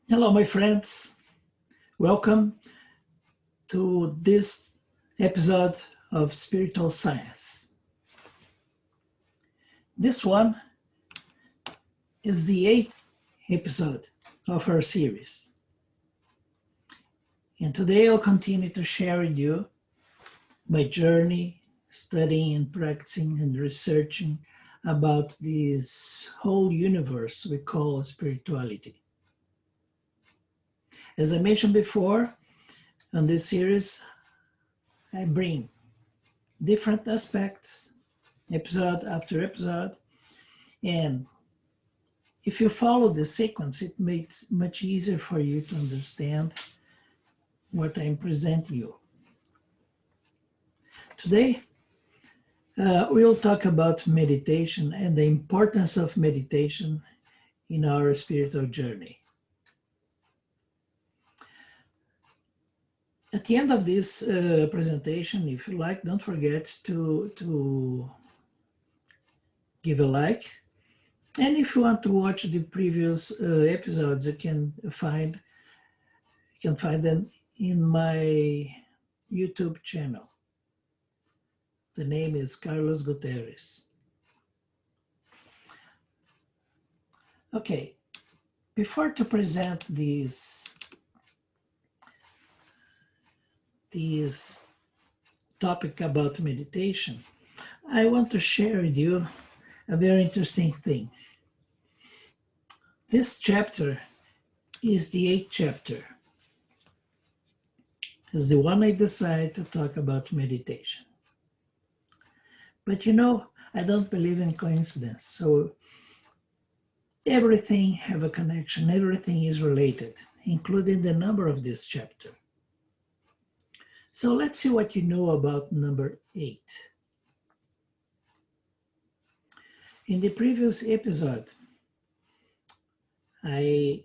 Hello, my friends. Welcome to this episode of Spiritual Science. This one is the eighth episode of our series. And today I'll continue to share with you my journey studying and practicing and researching about this whole universe we call spirituality. As I mentioned before, on this series, I bring different aspects, episode after episode, and if you follow the sequence, it makes it much easier for you to understand what I'm presenting you. Today, we'll talk about meditation and the importance of meditation in our spiritual journey. At the end of this presentation, if you like, don't forget to give a like. And if you want to watch the previous episodes, you can find them in my YouTube channel. The name is Carlos Gutierrez. Okay, before to present these topic about meditation, I want to share with you a very interesting thing. This chapter is the 8th chapter. It's the one I decided to talk about meditation. But I don't believe in coincidence. So everything have a connection, everything is related, including the number of this chapter. So let's see what you know about number 8. In the previous episode, I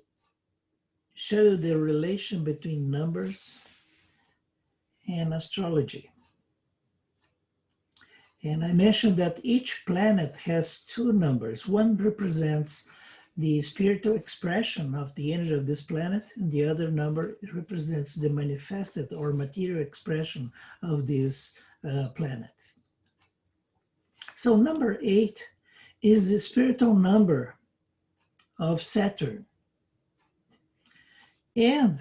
showed the relation between numbers and astrology. And I mentioned that each planet has two numbers. One represents the spiritual expression of the energy of this planet, and the other number represents the manifested or material expression of this planet. So number 8 is the spiritual number of Saturn and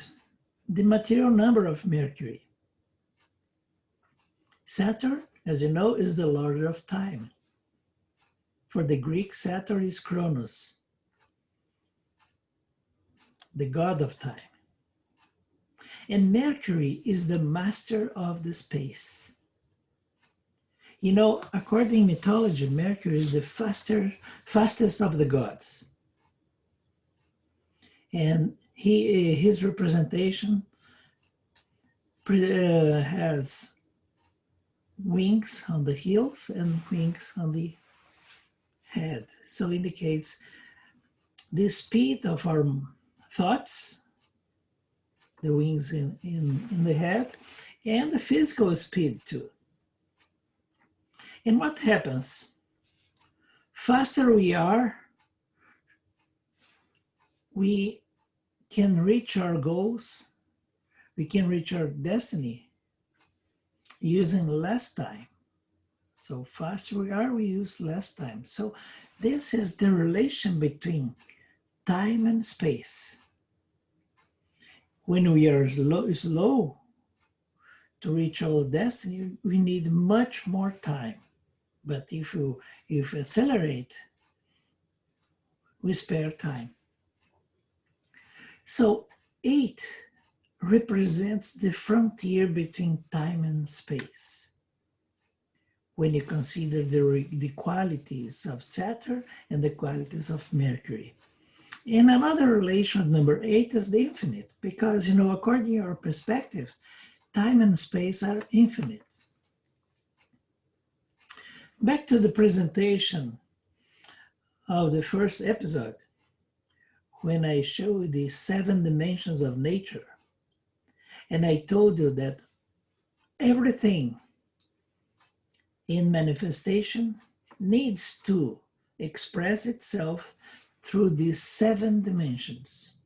the material number of Mercury. Saturn, as you know, is the lord of time. For the Greek, Saturn is Kronos, the god of time. And Mercury is the master of the space. According to mythology, Mercury is the fastest of the gods. And his representation has wings on the heels and wings on the head. So indicates the speed of our thoughts, the wings in the head, and the physical speed too. And what happens? Faster we are, we can reach our goals, we can reach our destiny using less time. So faster we are, we use less time. So this is the relation between time and space. When we are slow to reach our destiny, we need much more time. But if you accelerate, we spare time. So 8 represents the frontier between time and space. When you consider the qualities of Saturn and the qualities of Mercury. And another relation of number 8 is the infinite, because, according to our perspective, time and space are infinite. Back to the presentation of the first episode, when I showed the 7 dimensions of nature, and I told you that everything in manifestation needs to express itself through these 7 dimensions.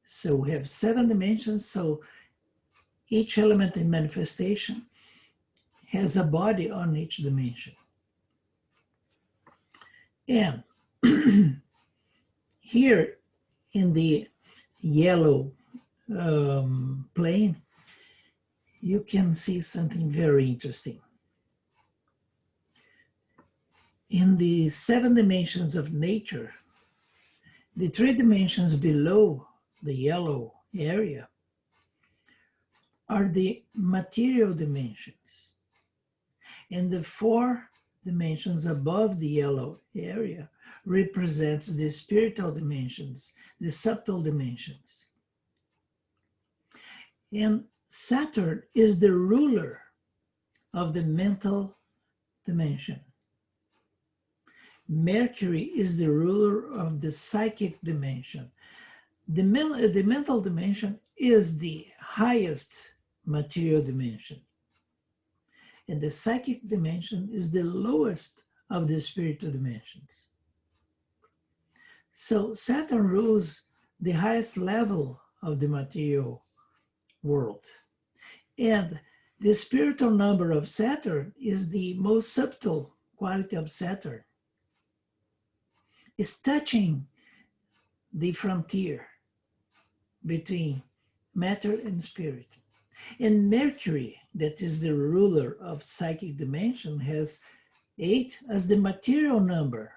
So we have 7 dimensions. So each element in manifestation has a body on each dimension. And here in the yellow plane, you can see something very interesting. In the 7 dimensions of nature, the 3 dimensions below the yellow area are the material dimensions. And the 4 dimensions above the yellow area represents the spiritual dimensions, the subtle dimensions. And Saturn is the ruler of the mental dimension. Mercury is the ruler of the psychic dimension. The mental dimension is the highest material dimension. And the psychic dimension is the lowest of the spiritual dimensions. So Saturn rules the highest level of the material world. And the spiritual number of Saturn is the most subtle quality of Saturn. It's touching the frontier between matter and spirit. And Mercury, that is the ruler of psychic dimension, has 8 as the material number.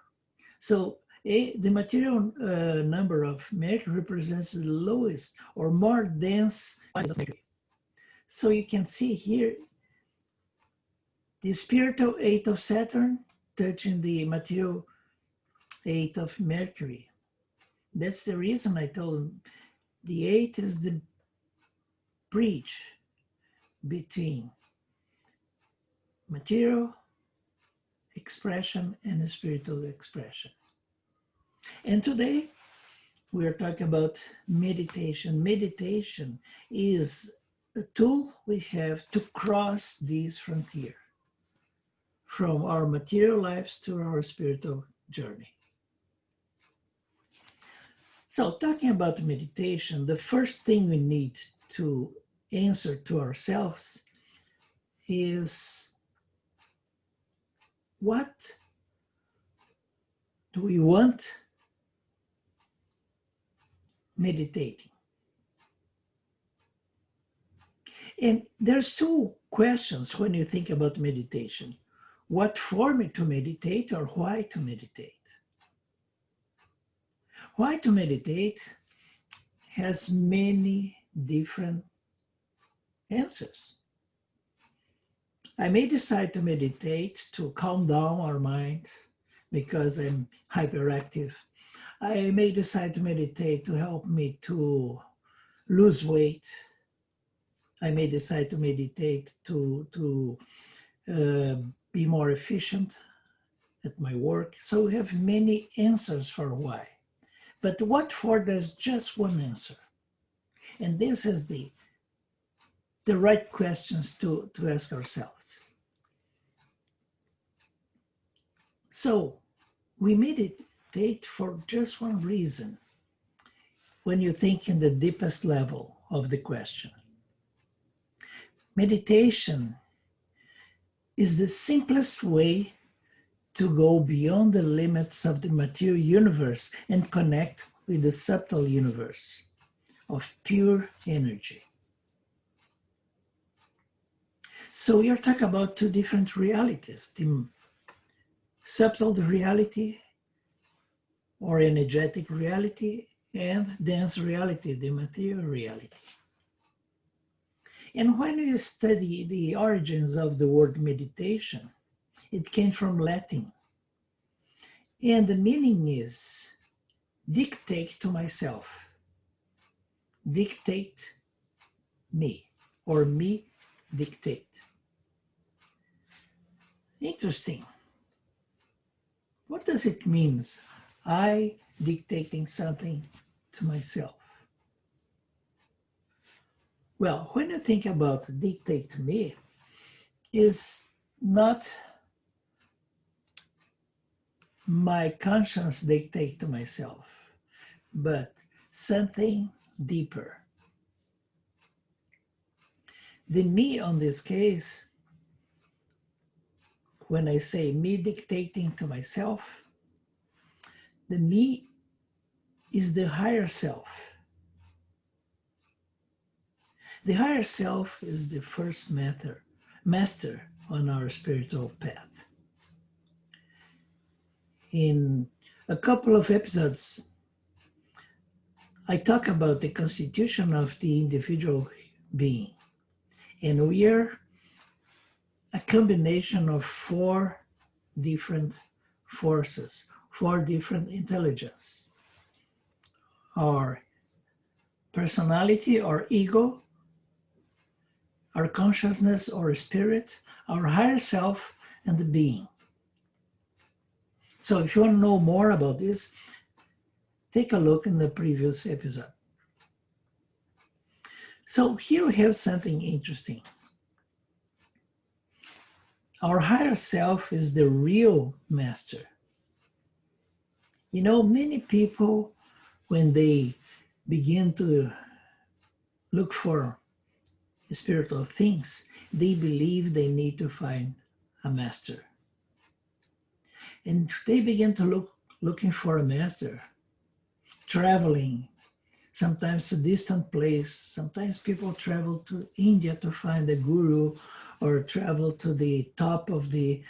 So the material number of Mercury represents the lowest or more dense qualities of Mercury. So you can see here the spiritual 8 of Saturn touching the material 8 of Mercury. That's the reason I told him the 8 is the bridge between material expression and spiritual expression. And today we are talking about meditation. Meditation is a tool we have to cross this frontier from our material lives to our spiritual journey. So talking about meditation, the first thing we need to answer to ourselves is, what do we want meditating? And there's 2 questions when you think about meditation. What for me to meditate, or why to meditate? Why to meditate has many different answers. I may decide to meditate to calm down our mind because I'm hyperactive. I may decide to meditate to help me to lose weight. I may decide to meditate to be more efficient at my work. So we have many answers for why. But what for, there's just one answer. And this is the right questions to ask ourselves. So we meditate for just one reason when you think in the deepest level of the question. Meditation is the simplest way to go beyond the limits of the material universe and connect with the subtle universe of pure energy. So we are talking about 2 different realities, the subtle reality or energetic reality, and dense reality, the material reality. And when you study the origins of the word meditation, it came from Latin. And the meaning is dictate to myself, dictate me, or me dictate. Interesting. What does it mean, I dictating something to myself? Well, when you think about dictate to me, is not my conscience dictate to myself, but something deeper. The me on this case, when I say me dictating to myself, the me is the higher self. The higher self is the first master on our spiritual path. In a couple of episodes, I talk about the constitution of the individual being. And we are a combination of 4 different forces, 4 different intelligence. Our personality or ego, our consciousness or spirit, our higher self, and the being. So if you want to know more about this, take a look in the previous episode. So here we have something interesting. Our higher self is the real master. You know, many people, when they begin to look for spiritual things, they believe they need to find a master. And they begin to looking for a master, traveling, sometimes to distant place. Sometimes people travel to India to find a guru, or travel to the top of the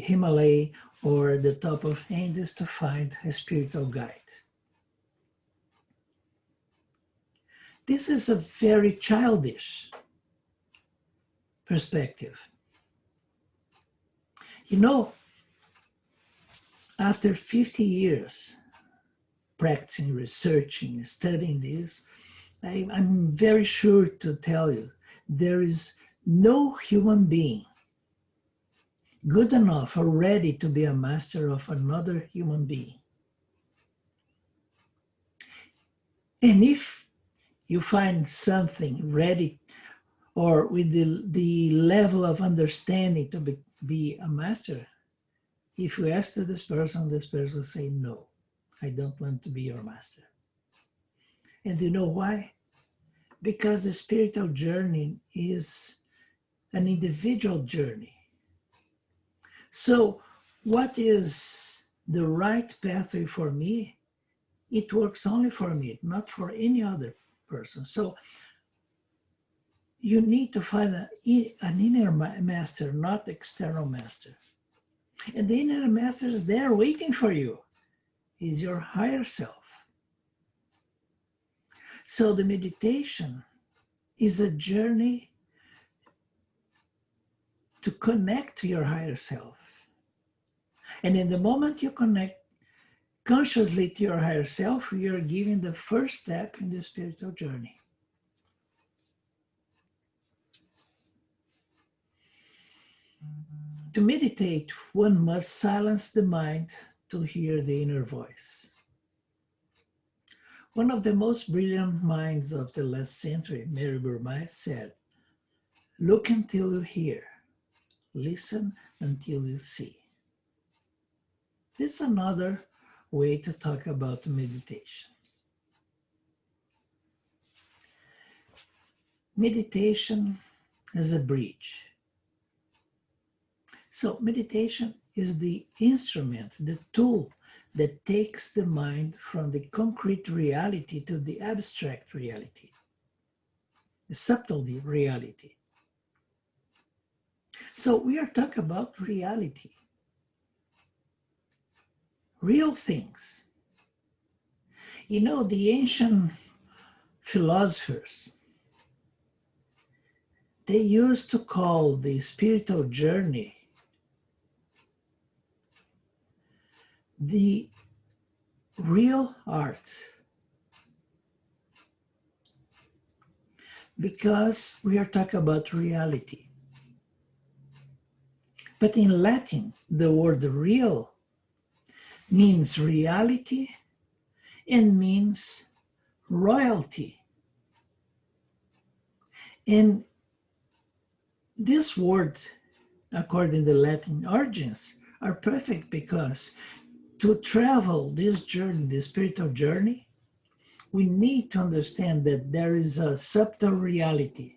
Himalaya or the top of Andes to find a spiritual guide. This is a very childish perspective. You know, after 50 years practicing, researching, studying this, I'm very sure to tell you, there is no human being good enough or ready to be a master of another human being. And if you find something ready or with the level of understanding to be a master, if you ask to this person will say, no, I don't want to be your master. And you know why? Because the spiritual journey is an individual journey. So what is the right pathway for me? It works only for me, not for any other person. So you need to find an inner master, not external master. And the inner master is there waiting for you. Is your higher self. So the meditation is a journey to connect to your higher self. And in the moment you connect consciously to your higher self, you're giving the first step in the spiritual journey. To meditate, one must silence the mind to hear the inner voice. One of the most brilliant minds of the last century, Mary Burmeister, said, look until you hear, listen until you see. This is another way to talk about meditation. Meditation is a bridge. So meditation is the instrument, the tool that takes the mind from the concrete reality to the abstract reality, the subtle reality. So we are talking about reality, real things. You know, the ancient philosophers, they used to call the spiritual journey the real art, because we are talking about reality. But in Latin, the word real means reality and means royalty. And this word, according to Latin origins, are perfect because to travel this journey, the spiritual journey, we need to understand that there is a subtle reality.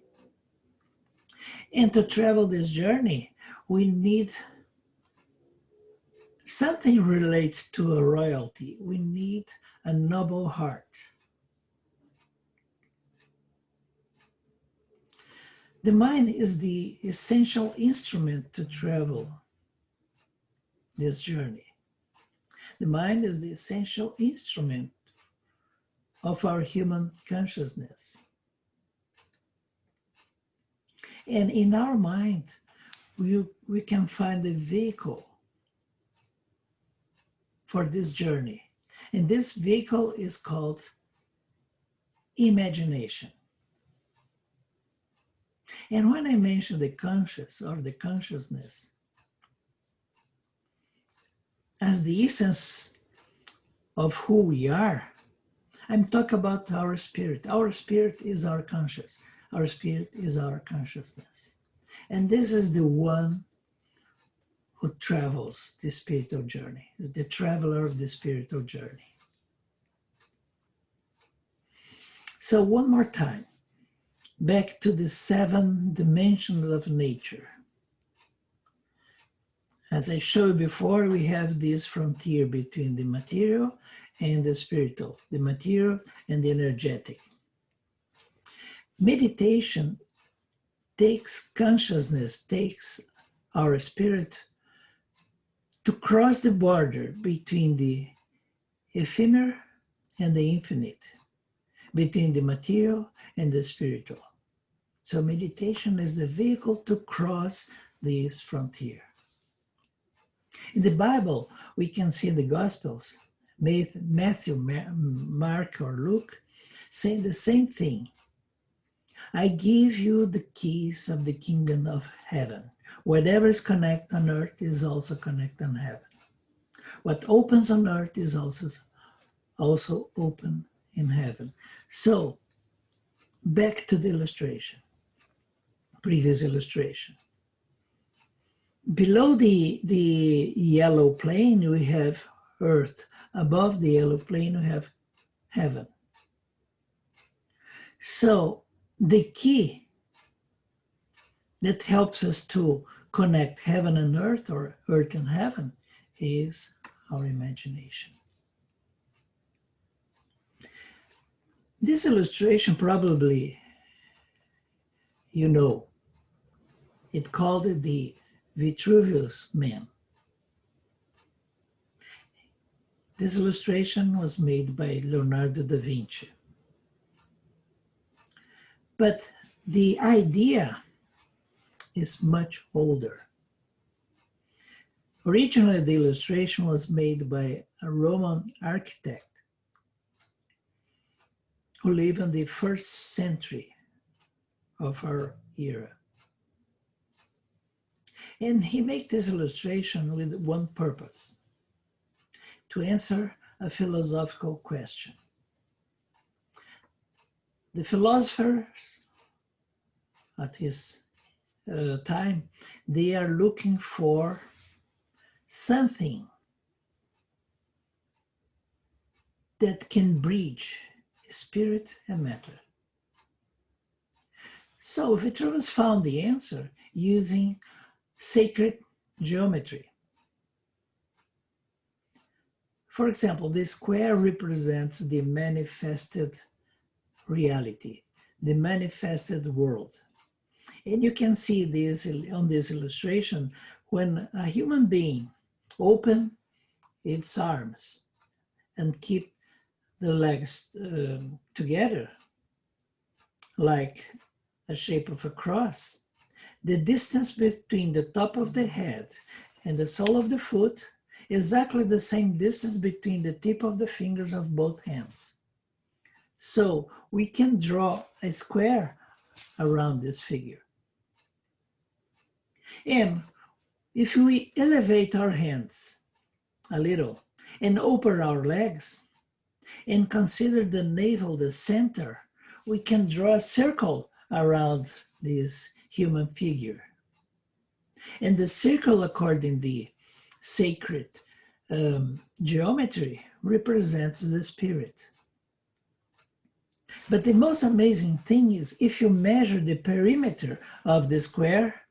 And to travel this journey, we need something relates to a royalty. We need a noble heart. The mind is the essential instrument to travel this journey. The mind is the essential instrument of our human consciousness. And in our mind, we can find a vehicle for this journey. And this vehicle is called imagination. And when I mention the conscious or the consciousness as the essence of who we are, I'm talking about our spirit. Our spirit is our conscious. Our spirit is our consciousness. And this is the one who travels the spiritual journey, is the traveler of the spiritual journey. So one more time, back to the 7 dimensions of nature. As I showed before, we have this frontier between the material and the spiritual, the material and the energetic. Meditation takes consciousness, takes our spirit to cross the border between the ephemeral and the infinite, between the material and the spiritual. So meditation is the vehicle to cross this frontier. In the Bible, we can see in the Gospels, Matthew, Mark, or Luke, saying the same thing. I give you the keys of the kingdom of heaven. Whatever is connected on earth is also connected on heaven. What opens on earth is also open in heaven. So, back to the illustration, previous illustration. Below the yellow plane, we have earth. Above the yellow plane, we have heaven. So the key that helps us to connect heaven and earth, or earth and heaven, is our imagination. This illustration probably, you know, it called it the Vitruvius Man. This illustration was made by Leonardo da Vinci. But the idea is much older. Originally, the illustration was made by a Roman architect who lived in the 1st century of our era. And he made this illustration with one purpose: to answer a philosophical question. The philosophers at his time, they are looking for something that can bridge spirit and matter. So Vitruvius found the answer using sacred geometry. For example, the square represents the manifested reality, the manifested world. And you can see this on this illustration when a human being opens its arms and keep the legs together like a shape of a cross. The distance between the top of the head and the sole of the foot is exactly the same distance between the tip of the fingers of both hands. So we can draw a square around this figure. And if we elevate our hands a little and open our legs and consider the navel the center, we can draw a circle around this human figure. And the circle, according to the sacred geometry, represents the spirit. But the most amazing thing is if you measure the perimeter of the square,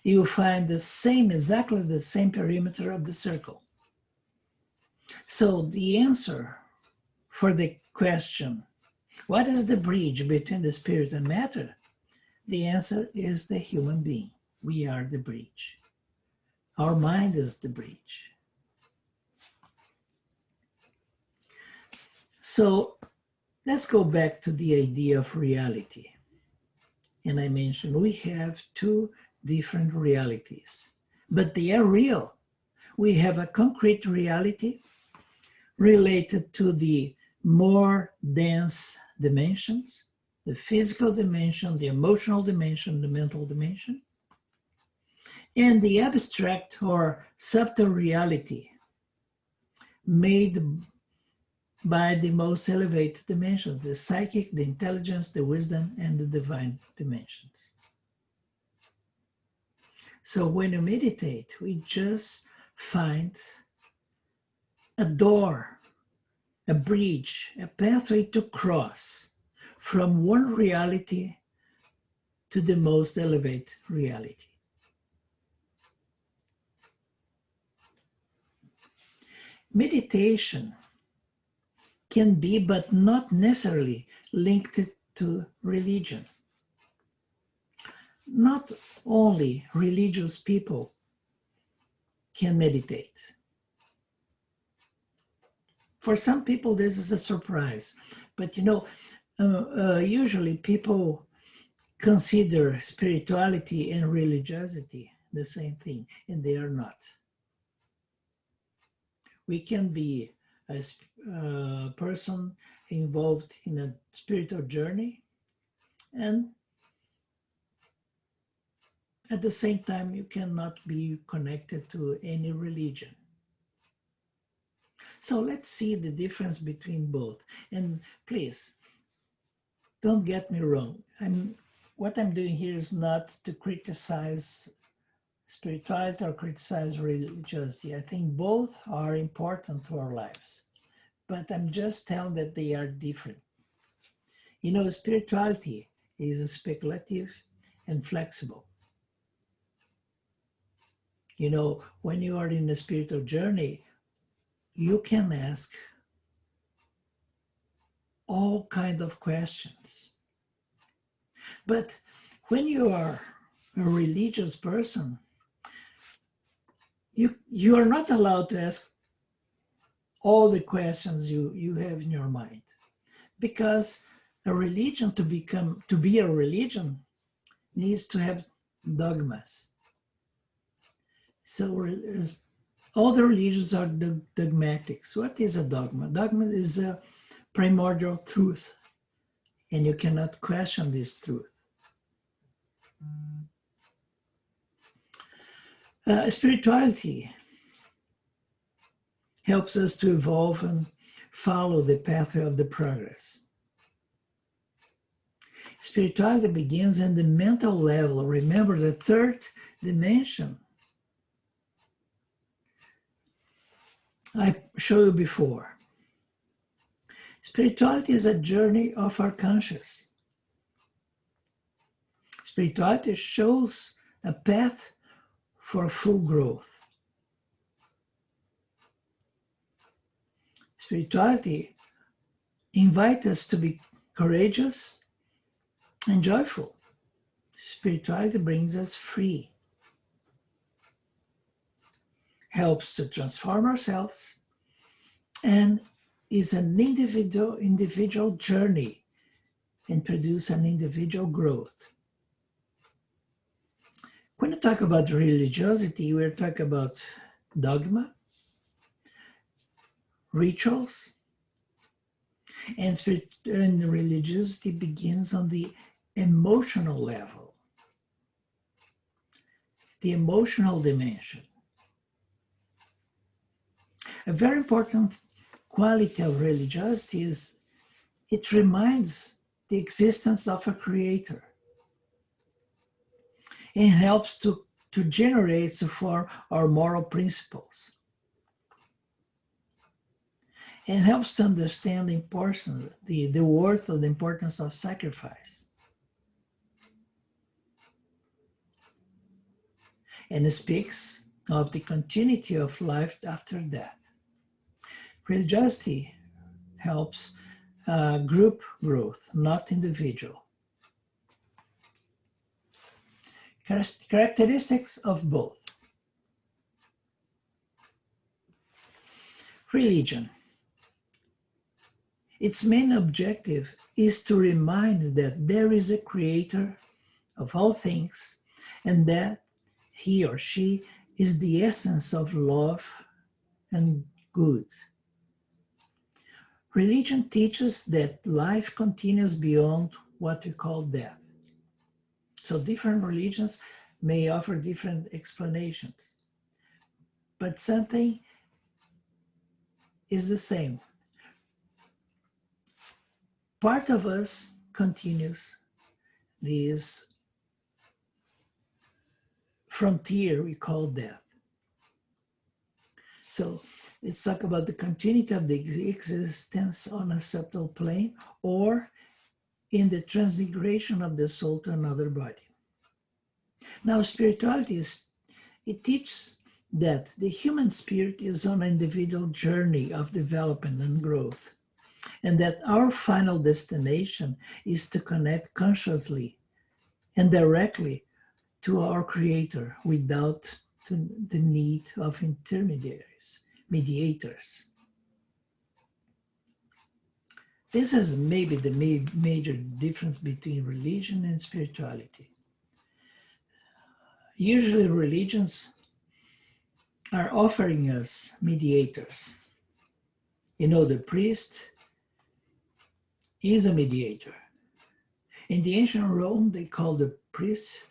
you find the same, exactly the same perimeter of the circle. So the answer for the question, what is the bridge between the spirit and matter? The answer is the human being. We are the bridge. Our mind is the bridge. So let's go back to the idea of reality. And I mentioned we have two different realities, but they are real. We have a concrete reality related to the more dense dimensions, the physical dimension, the emotional dimension, the mental dimension, and the abstract or subtle reality made by the most elevated dimensions, the psychic, the intelligence, the wisdom, and the divine dimensions. So when you meditate, we just find a door, a bridge, a pathway to cross from one reality to the most elevated reality. Meditation can be, but not necessarily, linked to religion. Not only religious people can meditate. For some people, this is a surprise, but usually people consider spirituality and religiosity the same thing, and they are not. We can be a person involved in a spiritual journey, and at the same time, you cannot be connected to any religion. So let's see the difference between both. And please, don't get me wrong. What I'm doing here is not to criticize spirituality or criticize religiosity. I think both are important to our lives, but I'm just telling that they are different. Spirituality is speculative and flexible. When you are in a spiritual journey, you can ask all kinds of questions. But when you are a religious person, you are not allowed to ask all the questions you have in your mind, because a religion to be a religion needs to have dogmas. So all the religions are dogmatic. So what is a dogma? Dogma is a primordial truth, and you cannot question this truth. Spirituality helps us to evolve and follow the pathway of the progress. Spirituality begins in the mental level. Remember, the third dimension I showed you before. Spirituality is a journey of our conscious. Spirituality shows a path for full growth. Spirituality invites us to be courageous and joyful. Spirituality brings us free, helps to transform ourselves, and is an individual journey and produce an individual growth. When you talk about religiosity, we're talking about dogma, rituals, and religiosity begins on the emotional level, the emotional dimension. A very important quality of religiosity is it reminds the existence of a creator. It helps to generate for our moral principles. and helps to understand the importance, the worth of the importance of sacrifice. And it speaks of the continuity of life after death. Religiosity helps group growth, not individual. Characteristics of both. Religion. Its main objective is to remind that there is a creator of all things and that he or she is the essence of love and good. Religion teaches that life continues beyond what we call death. So different religions may offer different explanations, but something is the same. Part of us continues this frontier we call death. So let's talk about the continuity of the existence on a subtle plane or in the transmigration of the soul to another body. Now, spirituality it teaches that the human spirit is on an individual journey of development and growth, and that our final destination is to connect consciously and directly to our Creator without the need of intermediaries, mediators. This is maybe the major difference between religion and spirituality. Usually religions are offering us mediators. You know, the priest is a mediator. In the ancient Rome, they called the priests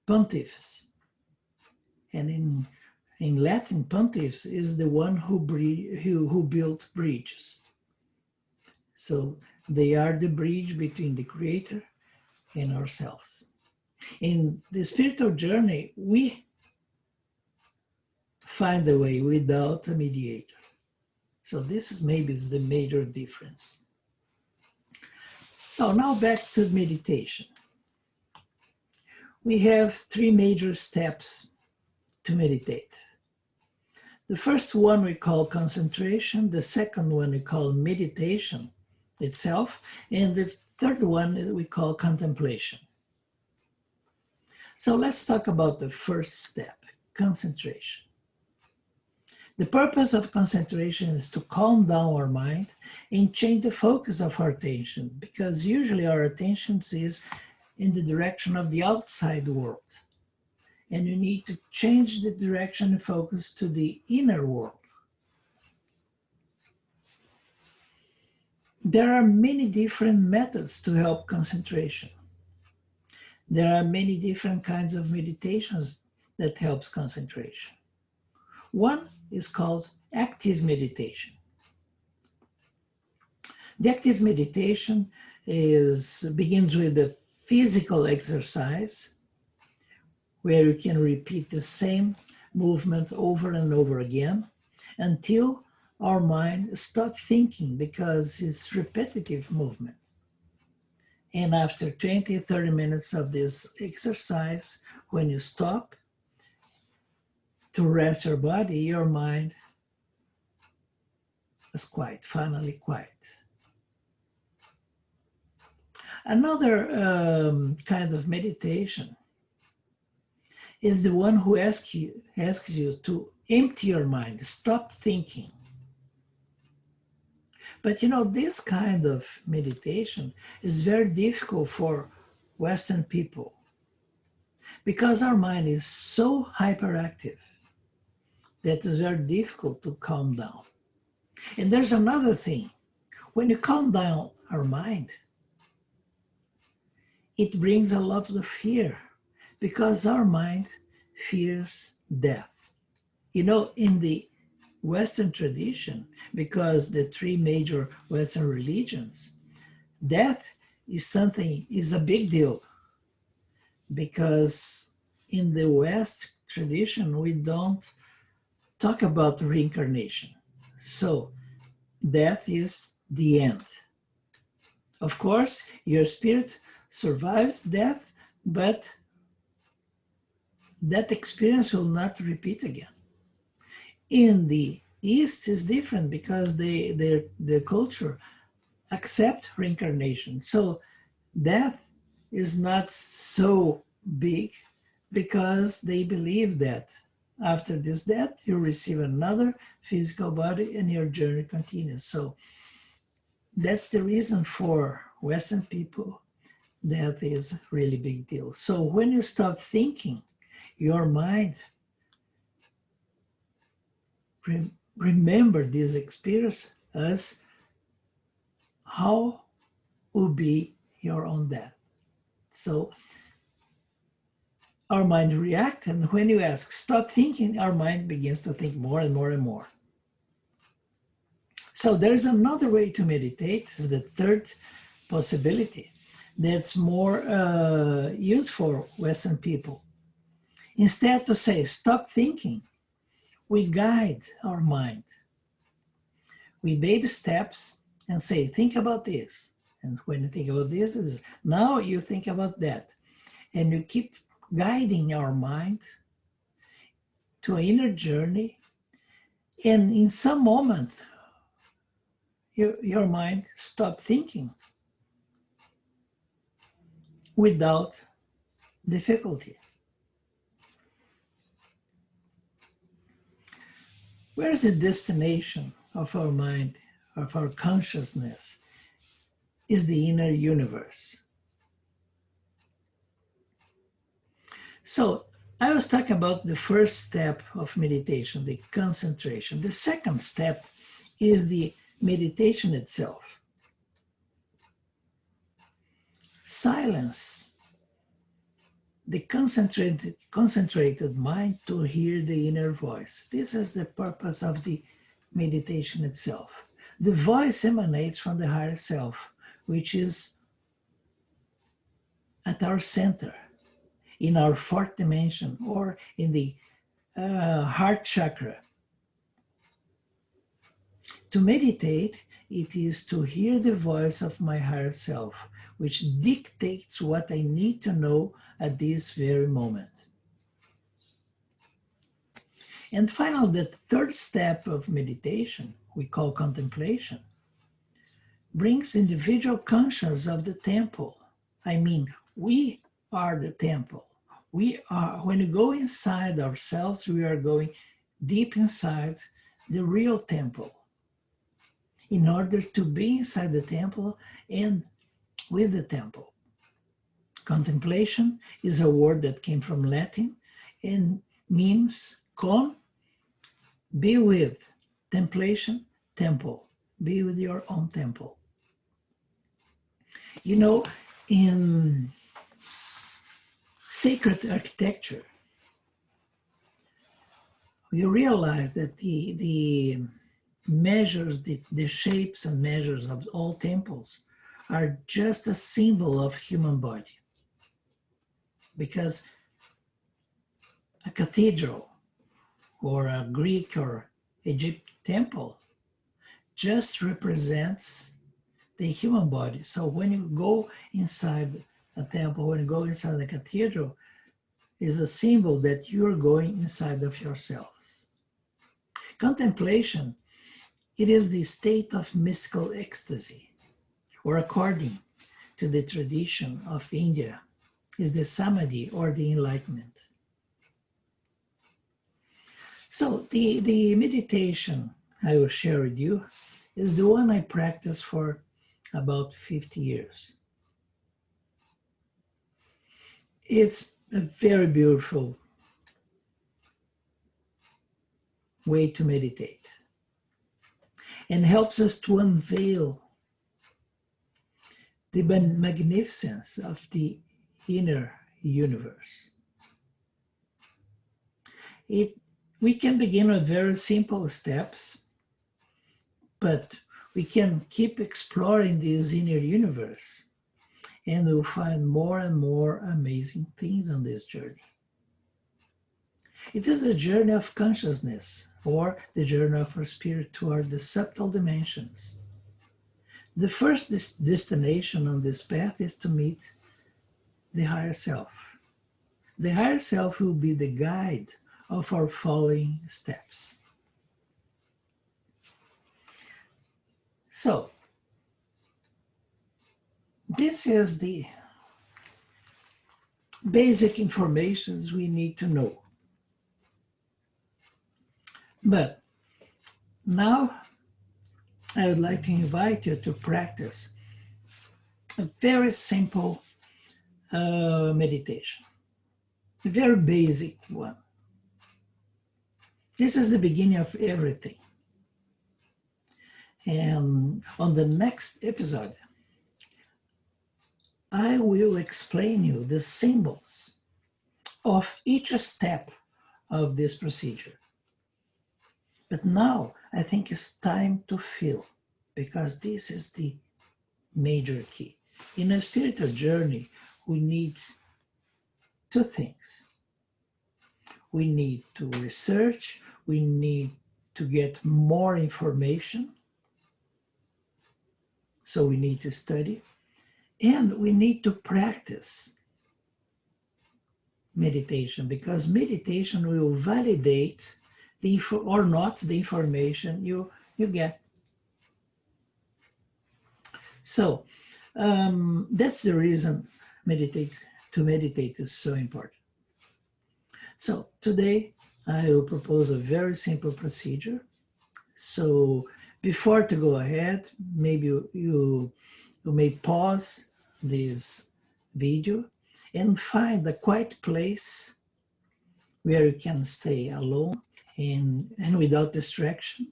pontiffs. And in Latin, pontiffs is the one who built bridges. So they are the bridge between the Creator and ourselves. In the spiritual journey, we find a way without a mediator. So this is maybe the major difference. So now back to meditation. We have three major steps to meditate. The first one we call concentration, the second one we call meditation itself, and the third one we call contemplation. So let's talk about the first step, concentration. The purpose of concentration is to calm down our mind and change the focus of our attention, because usually our attention is in the direction of the outside world. And you need to change the direction and focus to the inner world. There are many different methods to help concentration. There are many different kinds of meditations that helps concentration. One is called active meditation. The active meditation begins with a physical exercise where you can repeat the same movement over and over again until our mind stops thinking, because it's repetitive movement. And after 20, 30 minutes of this exercise, when you stop to rest your body, your mind is quiet, finally quiet. Another kind of meditation is the one who asks you to empty your mind, stop thinking. But you know, this kind of meditation is very difficult for Western people because our mind is so hyperactive that it's very difficult to calm down. And there's another thing. When you calm down our mind, it brings a lot of fear, because our mind fears death. You know, in the Western tradition, because the three major Western religions, death is a big deal, because in the West tradition, we don't talk about reincarnation. So death is the end. Of course, your spirit survives death, but that experience will not repeat again. In the East is different because their culture accept reincarnation. So death is not so big because they believe that after this death, you receive another physical body and your journey continues. So that's the reason for Western people, death is a really big deal. So when you stop thinking, your mind remember this experience as how will be your own death. So our mind reacts, and when you ask, stop thinking, our mind begins to think more and more and more. So there's another way to meditate, this is the third possibility that's more used for Western people. Instead to say, stop thinking, we guide our mind. We baby steps and say, think about this. And when you think about this, now you think about that. And you keep guiding our mind to an inner journey. And in some moment, your mind stops thinking without difficulty. Where's the destination of our mind, of our consciousness, is the inner universe. So I was talking about the first step of meditation, the concentration. The second step is the meditation itself. Silence the concentrated mind to hear the inner voice. This is the purpose of the meditation itself. The voice emanates from the higher self, which is at our center, in our fourth dimension, or in the heart chakra. To meditate, it is to hear the voice of my higher self, which dictates what I need to know at this very moment. And finally, the third step of meditation, we call contemplation, brings individual consciousness of the temple. I mean, we are the temple. We are, when we go inside ourselves, we are going deep inside the real temple in order to be inside the temple and with the temple. Contemplation is a word that came from Latin and means con, be with, templation, temple, be with your own temple. You know, in sacred architecture, we realize that the measures, the shapes and measures of all temples are just a symbol of human body. Because a cathedral or a Greek or Egypt temple just represents the human body. So when you go inside a temple, when you go inside a cathedral, is a symbol that you're going inside of yourselves. Contemplation, it is the state of mystical ecstasy, or according to the tradition of India, is the samadhi or the enlightenment. So the meditation I will share with you is the one I practiced for about 50 years. It's a very beautiful way to meditate and helps us to unveil the magnificence of the inner universe. We can begin with very simple steps, but we can keep exploring this inner universe and we'll find more and more amazing things on this journey. It is a journey of consciousness, or the journey of our spirit toward the subtle dimensions. The first destination on this path is to meet the higher self. The higher self will be the guide of our following steps. So, this is the basic informations we need to know. But now I would like to invite you to practice a very simple meditation, a very basic one. This is the beginning of everything. And on the next episode, I will explain you the symbols of each step of this procedure. But now I think it's time to feel, because this is the major key. In a spiritual journey, we need two things. We need to research, we need to get more information, so we need to study, and we need to practice meditation, because meditation will validate or not the information you get. So that's the reason to meditate is so important. So today I will propose a very simple procedure. So before to go ahead, maybe you may pause this video and find a quiet place where you can stay alone and without distraction.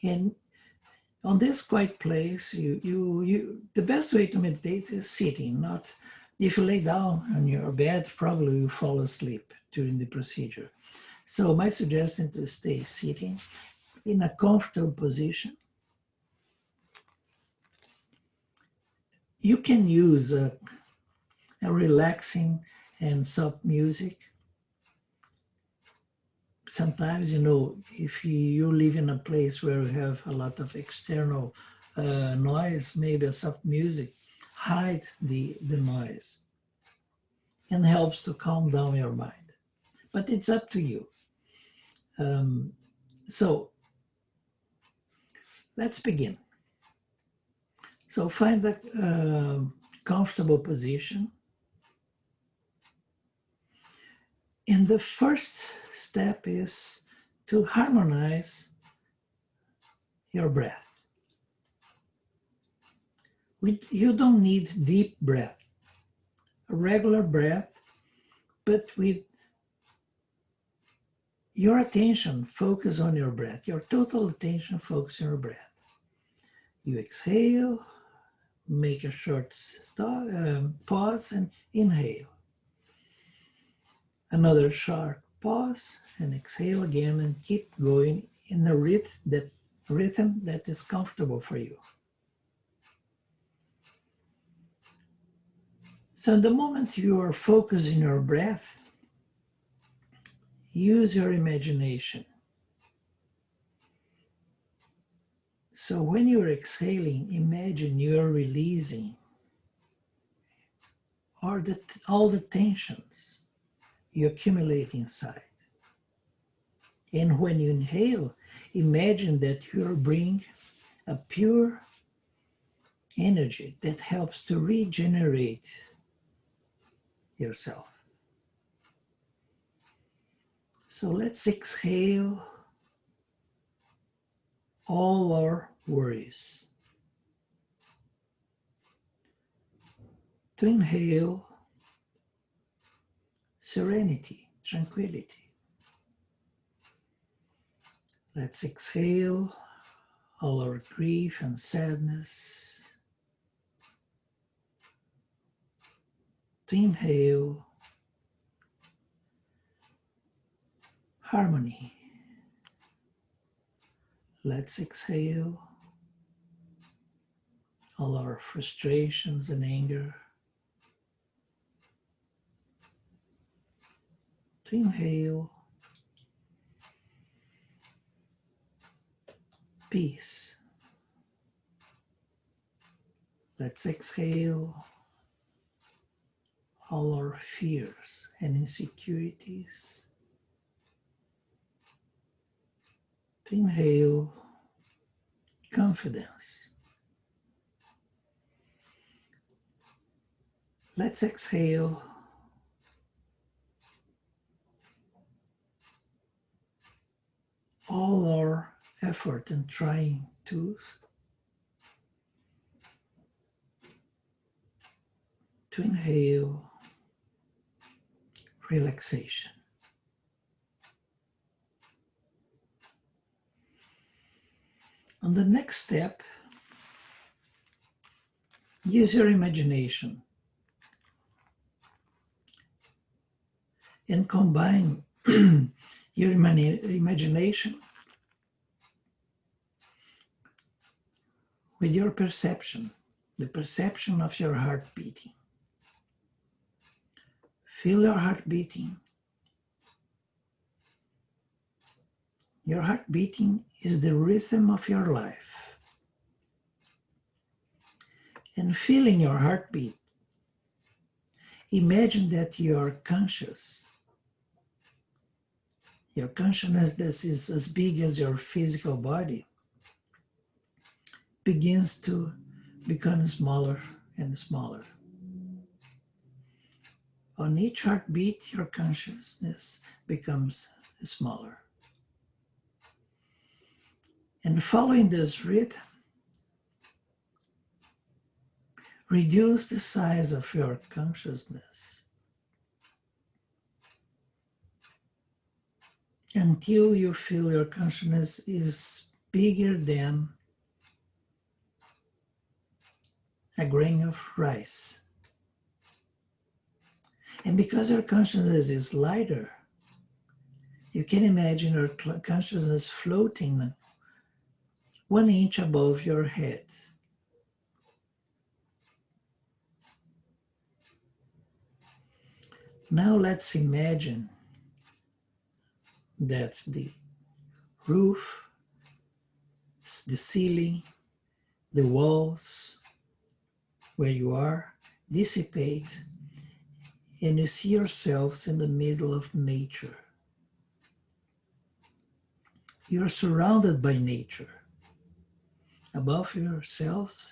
And on this quiet place, the best way to meditate is sitting, not if you lay down on your bed, probably you fall asleep during the procedure. So my suggestion is to stay sitting in a comfortable position. You can use a relaxing and soft music. Sometimes, if you live in a place where you have a lot of external noise, maybe a soft music hides the noise and helps to calm down your mind. But it's up to you. So let's begin. So find a comfortable position. And the first step is to harmonize your breath. You don't need deep breath, a regular breath, but with your attention focus on your breath, your total attention focus on your breath. You exhale, make a short pause and inhale. Another short pause and exhale again and keep going in a rhythm that is comfortable for you. So the moment you are focusing your breath, use your imagination. So when you're exhaling, imagine you're releasing all the tensions you accumulate inside. And when you inhale, imagine that you're bringing a pure energy that helps to regenerate yourself. So let's exhale all our worries. To inhale serenity, tranquility. Let's exhale all our grief and sadness. To inhale harmony. Let's exhale all our frustrations and anger. To inhale peace. Let's exhale all our fears and insecurities. To inhale confidence. Let's exhale all our effort and trying to inhale relaxation. On the next step, use your imagination and combine your imagination with your perception, the perception of your heart beating. Feel your heart beating. Your heart beating is the rhythm of your life. And feeling your heartbeat, imagine that you are conscious. Your consciousness is as big as your physical body, begins to become smaller and smaller. On each heartbeat, your consciousness becomes smaller. And following this rhythm, reduce the size of your consciousness until you feel your consciousness is bigger than a grain of rice. And because your consciousness is lighter, you can imagine your consciousness floating 1 inch above your head. Now let's imagine that the roof, the ceiling, the walls where you are dissipate, and you see yourselves in the middle of nature. You are surrounded by nature. Above yourselves,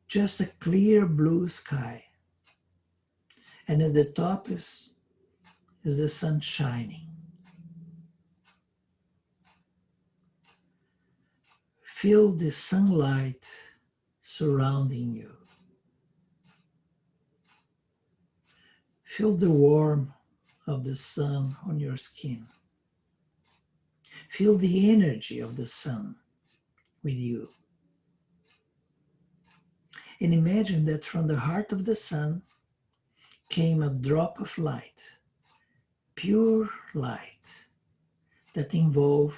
just a clear blue sky. And at the top is the sun shining. Feel the sunlight surrounding you. Feel the warmth of the sun on your skin. Feel the energy of the sun with you. And imagine that from the heart of the sun came a drop of light, pure light, that involved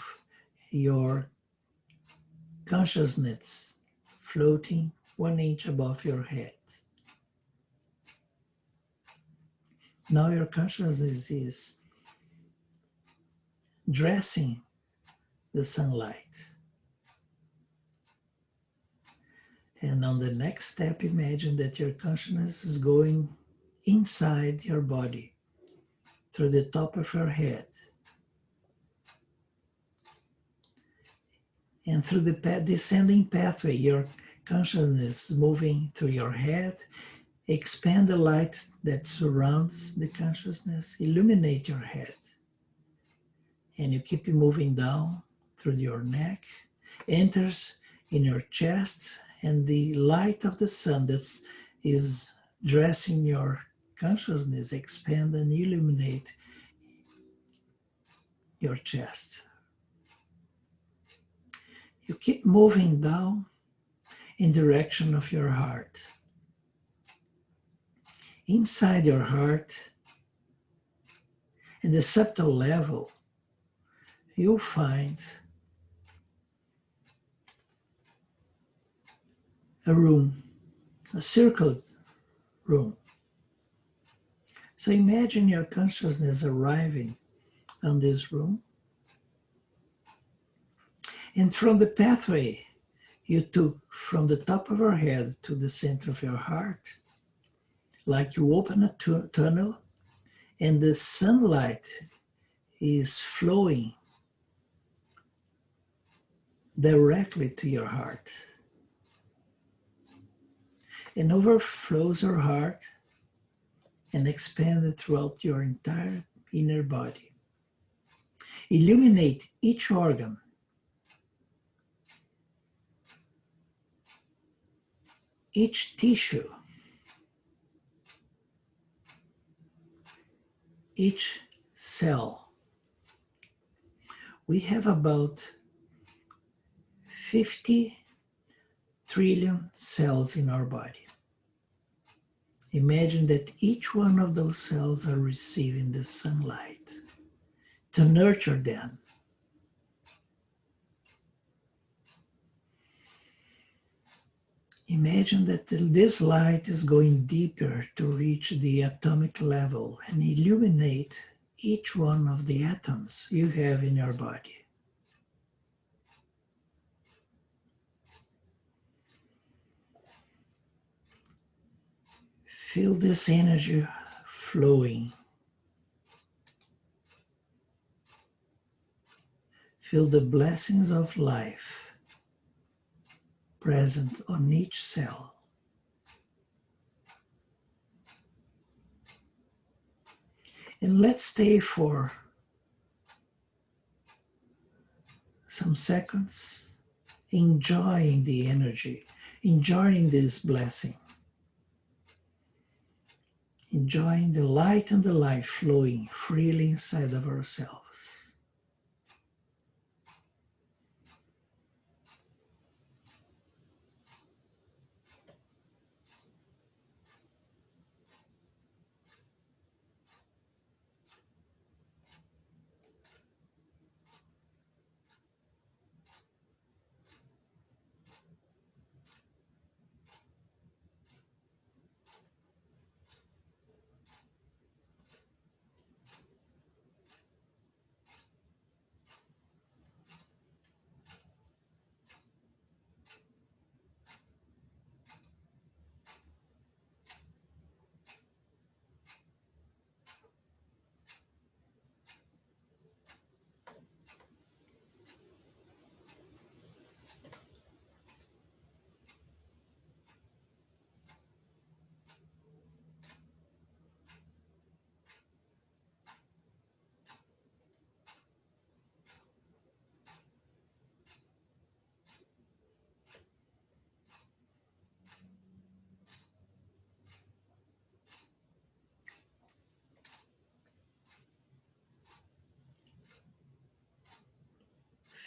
your consciousness floating 1 inch above your head. Now your consciousness is dressing the sunlight. And on the next step, imagine that your consciousness is going inside your body, through the top of your head, and through the descending pathway, your consciousness is moving through your head. Expand the light that surrounds the consciousness, illuminate your head. And you keep moving down through your neck, enters in your chest, and the light of the sun that is dressing your consciousness expand and illuminate your chest. You keep moving down in direction of your heart. Inside your heart, in the subtle level, you'll find a room, a circled room. So imagine your consciousness arriving on this room, And from the pathway you took from the top of your head to the center of your heart, like you open a tunnel and the sunlight is flowing directly to your heart and overflows your heart and expands it throughout your entire inner body. Illuminate each organ, each tissue, each cell. We have about 50 trillion cells in our body. Imagine that each one of those cells are receiving the sunlight to nurture them. Imagine that this light is going deeper to reach the atomic level and illuminate each one of the atoms you have in your body. Feel this energy flowing. Feel the blessings of life present on each cell. And let's stay for some seconds enjoying the energy, enjoying this blessing, enjoying the light and the life flowing freely inside of ourselves.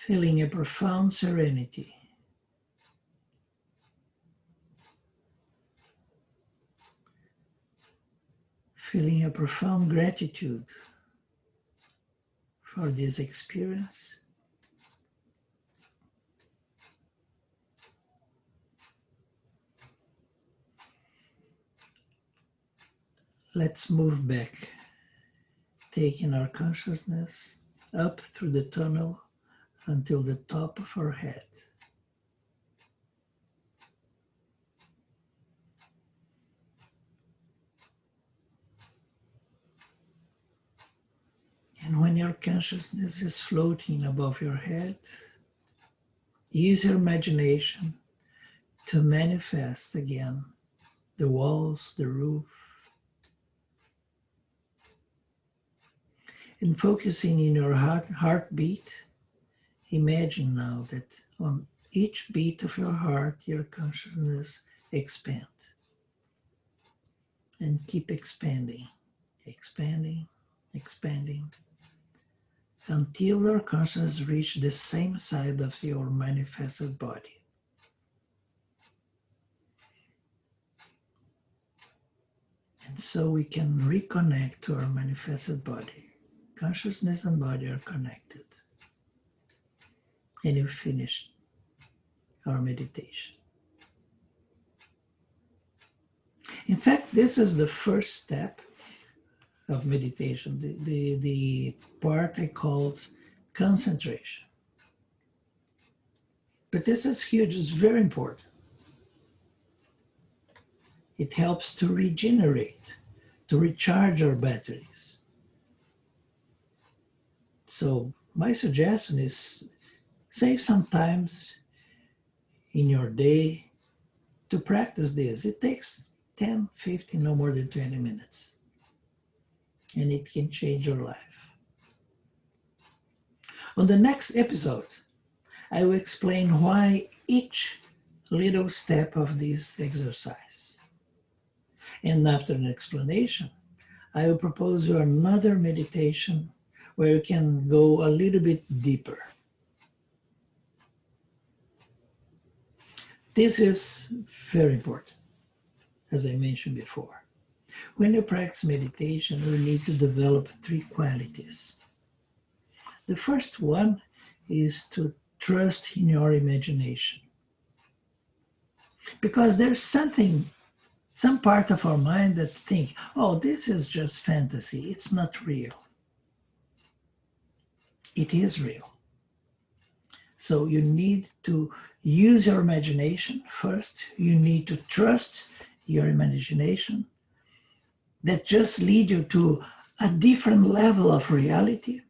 Feeling a profound serenity. Feeling a profound gratitude for this experience. Let's move back, taking our consciousness up through the tunnel until the top of our head. And when your consciousness is floating above your head, use your imagination to manifest again the walls, the roof, and focusing in your heartbeat. Imagine now that on each beat of your heart, your consciousness expands and keep expanding, expanding, expanding until your consciousness reach the same side of your manifested body. And so we can reconnect to our manifested body. Consciousness and body are connected. And you finished our meditation. In fact, this is the first step of meditation, the part I called concentration. But this is huge, it's very important. It helps to regenerate, to recharge our batteries. So my suggestion is save some times in your day to practice this. It takes 10, 15, no more than 20 minutes. And it can change your life. On the next episode, I will explain why each little step of this exercise. And after an explanation, I will propose you another meditation where you can go a little bit deeper. This is very important, as I mentioned before. When you practice meditation, you need to develop 3 qualities. The first one is to trust in your imagination. Because there's some part of our mind that think, oh, this is just fantasy, it's not real. It is real. So you need to use your imagination first. You need to trust your imagination. That just lead you to a different level of reality.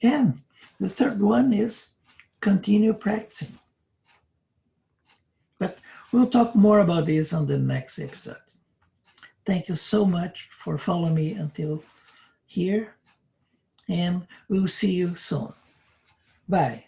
And the third one is continue practicing. But we'll talk more about this on the next episode. Thank you so much for following me until here, and we'll see you soon. Bye.